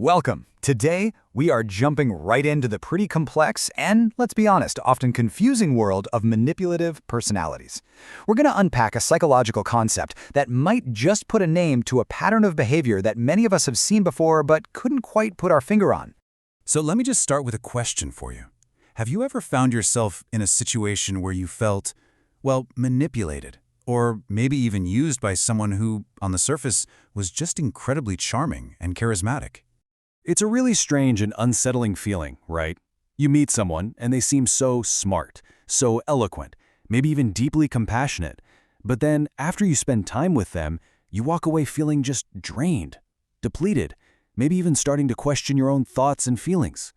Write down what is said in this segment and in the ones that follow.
Welcome. Today, we are jumping right into the pretty complex and, let's be honest, often confusing world of manipulative personalities. We're going to unpack a psychological concept that might just put a name to a pattern of behavior that many of us have seen before but couldn't quite put our finger on. So let me just start with a question for you. Have you ever found yourself in a situation where you felt, well, manipulated, or maybe even used by someone who, on the surface, was just incredibly charming and charismatic? It's a really strange and unsettling feeling, right? You meet someone and they seem so smart, so eloquent, maybe even deeply compassionate. But then, after you spend time with them, you walk away feeling just drained, depleted, maybe even starting to question your own thoughts and feelings.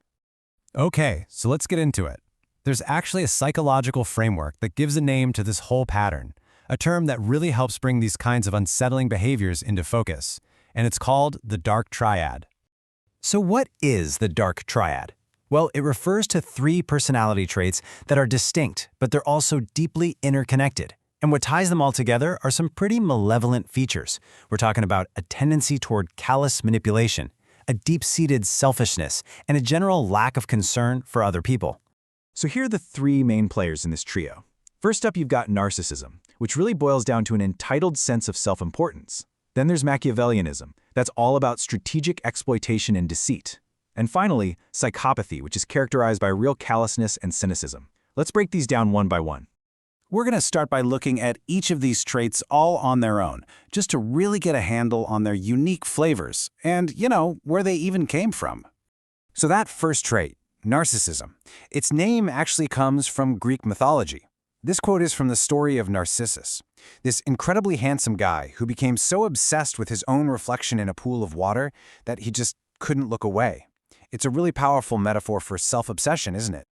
Okay, so let's get into it. There's actually a psychological framework that gives a name to this whole pattern, a term that really helps bring these kinds of unsettling behaviors into focus, and it's called the dark triad. So what is the dark triad? Well, it refers to three personality traits that are distinct, but they're also deeply interconnected. And what ties them all together are some pretty malevolent features. We're talking about a tendency toward callous manipulation, a deep-seated selfishness, and a general lack of concern for other people. So here are the three main players in this trio. First up, you've got narcissism, which really boils down to an entitled sense of self-importance. Then there's Machiavellianism. That's all about strategic exploitation and deceit. And finally, psychopathy, which is characterized by real callousness and cynicism. Let's break these down one by one. We're going to start by looking at each of these traits all on their own, just to really get a handle on their unique flavors and, where they even came from. So that first trait, narcissism, its name actually comes from Greek mythology. This quote is from the story of Narcissus, this incredibly handsome guy who became so obsessed with his own reflection in a pool of water that he just couldn't look away. It's a really powerful metaphor for self-obsession, isn't it?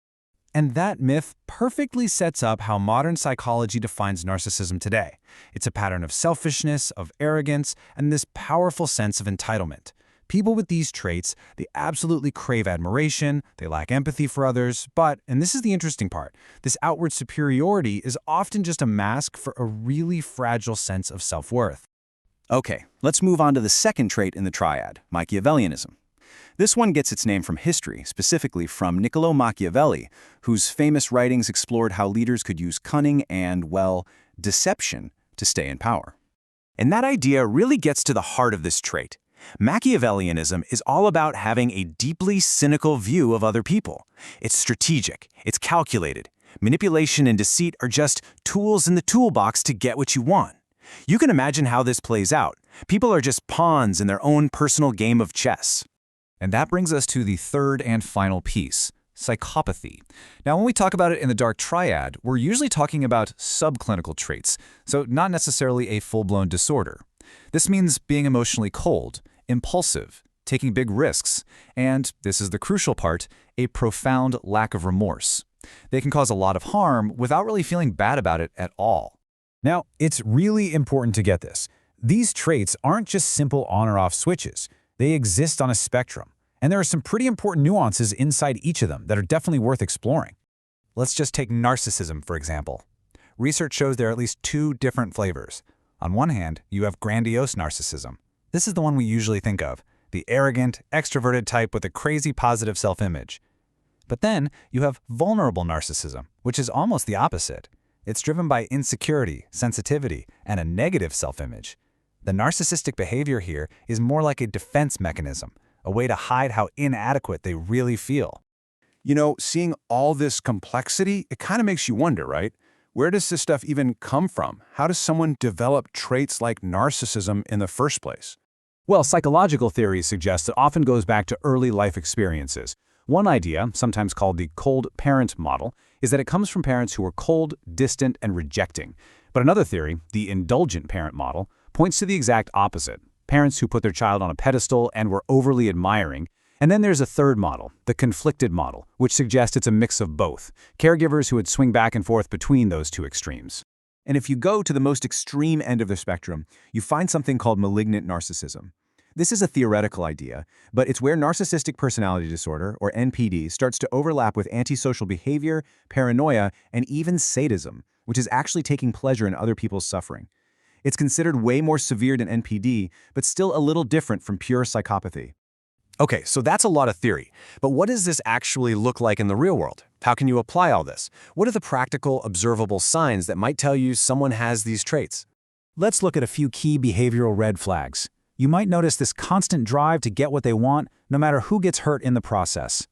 And that myth perfectly sets up how modern psychology defines narcissism today. It's a pattern of selfishness, of arrogance, and this powerful sense of entitlement. People with these traits, they absolutely crave admiration, they lack empathy for others, but, and this is the interesting part, this outward superiority is often just a mask for a really fragile sense of self-worth. Okay, let's move on to the second trait in the triad, Machiavellianism. This one gets its name from history, specifically from Niccolo Machiavelli, whose famous writings explored how leaders could use cunning and, well, deception to stay in power. And that idea really gets to the heart of this trait. Machiavellianism is all about having a deeply cynical view of other people. It's strategic, it's calculated. Manipulation and deceit are just tools in the toolbox to get what you want. You can imagine how this plays out. People are just pawns in their own personal game of chess. And that brings us to the third and final piece, psychopathy. Now, when we talk about it in the dark triad, we're usually talking about subclinical traits, so not necessarily a full-blown disorder. This means being emotionally cold, impulsive, taking big risks, and, this is the crucial part, a profound lack of remorse. They can cause a lot of harm without really feeling bad about it at all. Now, it's really important to get this. These traits aren't just simple on or off switches. They exist on a spectrum, and there are some pretty important nuances inside each of them that are definitely worth exploring. Let's just take narcissism, for example. Research shows there are at least two different flavors. On one hand, you have grandiose narcissism. This is the one we usually think of, the arrogant, extroverted type with a crazy positive self-image. But then you have vulnerable narcissism, which is almost the opposite. It's driven by insecurity, sensitivity, and a negative self-image. The narcissistic behavior here is more like a defense mechanism, a way to hide how inadequate they really feel. Seeing all this complexity, it kind of makes you wonder, right? Where does this stuff even come from? How does someone develop traits like narcissism in the first place? Well, psychological theories suggest it often goes back to early life experiences. One idea, sometimes called the cold parent model, is that it comes from parents who were cold, distant, and rejecting. But another theory, the indulgent parent model, points to the exact opposite, parents who put their child on a pedestal and were overly admiring. And then there's a third model, the conflicted model, which suggests it's a mix of both, caregivers who would swing back and forth between those two extremes. And if you go to the most extreme end of the spectrum, you find something called malignant narcissism. This is a theoretical idea, but it's where narcissistic personality disorder, or NPD, starts to overlap with antisocial behavior, paranoia, and even sadism, which is actually taking pleasure in other people's suffering. It's considered way more severe than NPD, but still a little different from pure psychopathy. Okay, so that's a lot of theory. But what does this actually look like in the real world? How can you apply all this? What are the practical, observable signs that might tell you someone has these traits? Let's look at a few key behavioral red flags. You might notice this constant drive to get what they want, no matter who gets hurt in the process.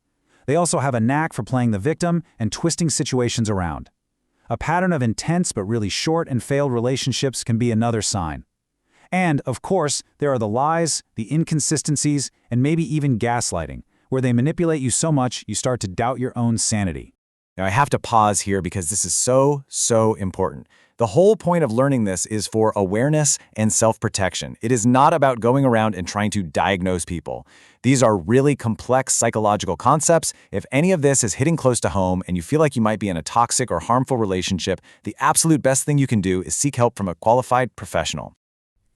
They also have a knack for playing the victim and twisting situations around. A pattern of intense but really short and failed relationships can be another sign. And, of course, there are the lies, the inconsistencies, and maybe even gaslighting, where they manipulate you so much you start to doubt your own sanity. Now, I have to pause here because this is so important. The whole point of learning this is for awareness and self-protection. It is not about going around and trying to diagnose people. These are really complex psychological concepts. If any of this is hitting close to home and you feel like you might be in a toxic or harmful relationship, the absolute best thing you can do is seek help from a qualified professional.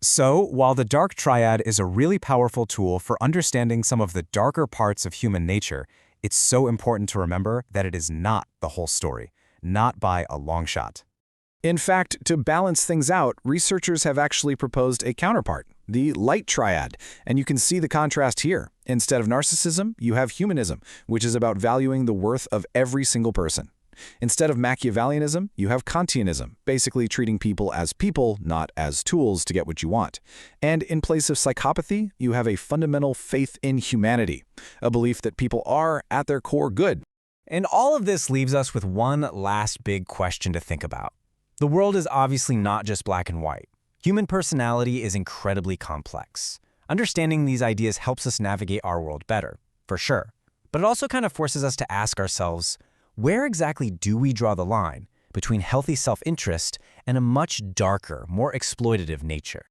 So, while the dark triad is a really powerful tool for understanding some of the darker parts of human nature, it's so important to remember that it is not the whole story, not by a long shot. In fact, to balance things out, researchers have actually proposed a counterpart, the light triad, and you can see the contrast here. Instead of narcissism, you have humanism, which is about valuing the worth of every single person. Instead of Machiavellianism, you have Kantianism, basically treating people, not as tools to get what you want. And in place of psychopathy, you have a fundamental faith in humanity, a belief that people are, at their core, good. And all of this leaves us with one last big question to think about. The world is obviously not just black and white. Human personality is incredibly complex. Understanding these ideas helps us navigate our world better, for sure. But it also kind of forces us to ask ourselves, where exactly do we draw the line between healthy self-interest and a much darker, more exploitative nature?